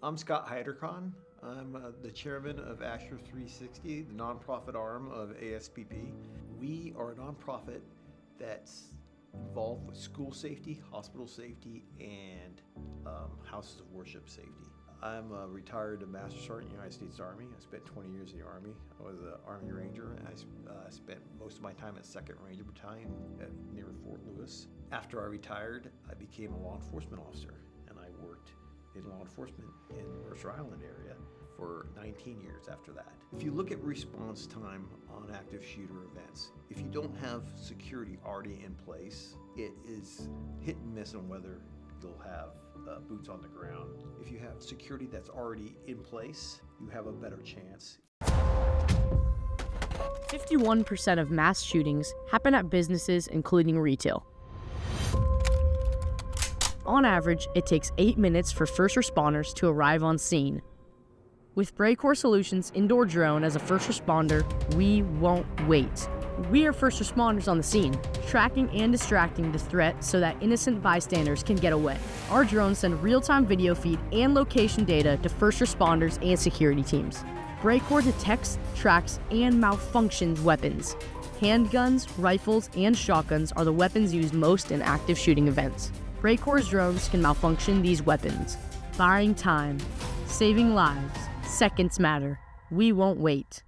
I'm Scott Hyderkhan. I'm the chairman of Asher 360, the nonprofit arm of ASPP. We are a nonprofit that's involved with school safety, hospital safety, and houses of worship safety. I'm a retired Master Sergeant in the United States Army. I spent 20 years in the Army. I was an Army Ranger, and I spent most of my time at 2nd Ranger Battalion near Fort Lewis. After I retired, I became a law enforcement officer, and I worked in law enforcement in Mercer Island area for 19 years after that. If you look at response time on active shooter events, if you don't have security already in place, it is hit and miss on whether you'll have boots on the ground. If you have security that's already in place, you have a better chance. 51% of mass shootings happen at businesses, including retail. On average, it takes 8 minutes for first responders to arrive on scene. With Brecourt Solutions Indoor Drone as a first responder, we won't wait. We are first responders on the scene, tracking and distracting the threat so that innocent bystanders can get away. Our drones send real-time video feed and location data to first responders and security teams. Brecourt detects, tracks, and malfunctions weapons. Handguns, rifles, and shotguns are the weapons used most in active shooting events. Brecourt's drones can malfunction these weapons, buying time, saving lives. Seconds matter. We won't wait.